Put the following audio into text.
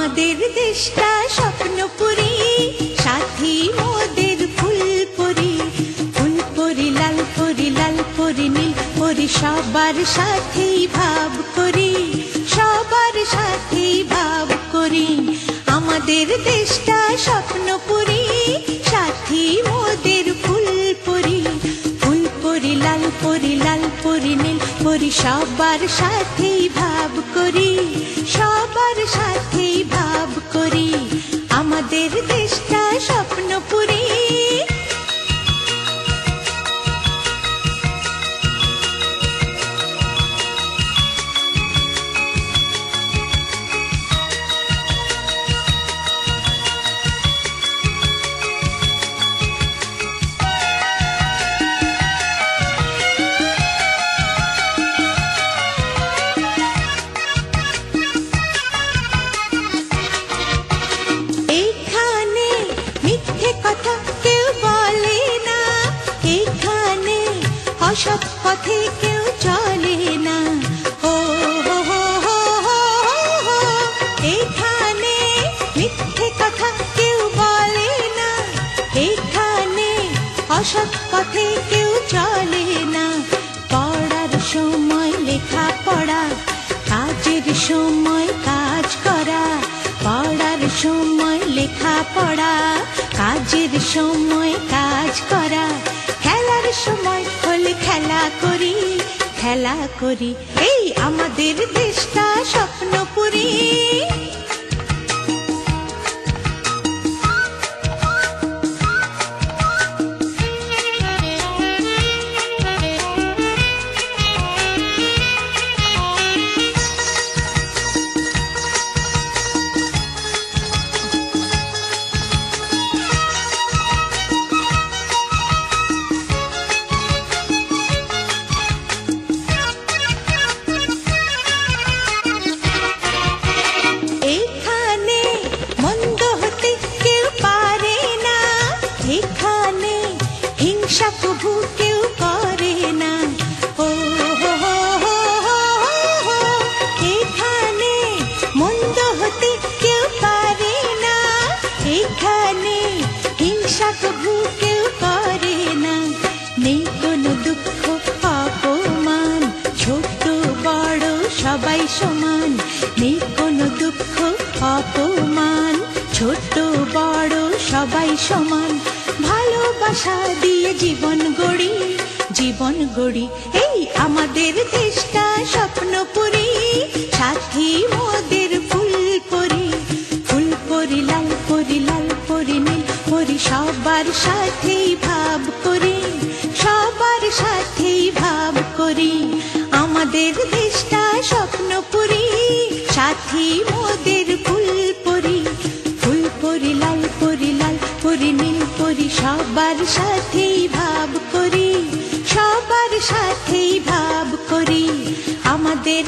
আমাদের দেশটা স্বপ্নপুরী, সাথী মোদের ফুলপুরি। ফুলপুরি লাল পরি, লাল পরি নীল পরি, সবার সাথেই ভাব করি, সবার সাথেই ভাব করি। আমাদের দেশটা স্বপ্নপুরী, সাথী মোদের ফুলপুরি। ফুলপুরি লাল পরি, লাল পরি নীল পরি, সবার সাথেই ভাব করি, সবার সাথেই ভাব করি। আমাদের দেশটা স্বপ্নপুরী। অসৎ পথে কেউ চলে না, ও হো হো হো হো। এখানে মিথ্যে কথা কেউ বলে না, এখানে অসৎ পথে কেউ চলে না। পড়ার সময় লেখা পড়া, কাজের সময় কাজ করা। পড়ার সময় লেখা পড়া, কাজের সময় কাজ করা। খেলার সময় হলে খেলা করি, খেলা করি। এই আমাদের দেশটা স্বপ্নপুরী। এখানে হিংসা প্রভু কেউ করে না, ও হো হো হো হো। এখানে মন্দ হতে কেউ পারে না, এখানে হিংসা প্রভু কেউ করে না। নেই কোনো দুঃখ অপমান, ছোট বড় সবাই সমান। নেই কোনো দুঃখ অপমান, ছোট বড় সবাই সমান। ভালোবাসা দিয়ে জীবন গড়ি, জীবন গড়ি। এই আমাদের দেশটা স্বপ্নপুরী, সাথী মোদের ফুলপুরি। ফুলপুরি লাল পরি, লাল পরি নীল পরি, সবার সাথেই ভাব করি, সবার সাথেই ভাব করি। আমাদের দেশটা স্বপ্নপুরী, সাথী মোদের ফুলপুরি। ফুলপুরি লাল পরি, লাল পরি নীল পরি, সবার সাথেই ভাব করি, সবার সাথেই ভাব করি। আমাদের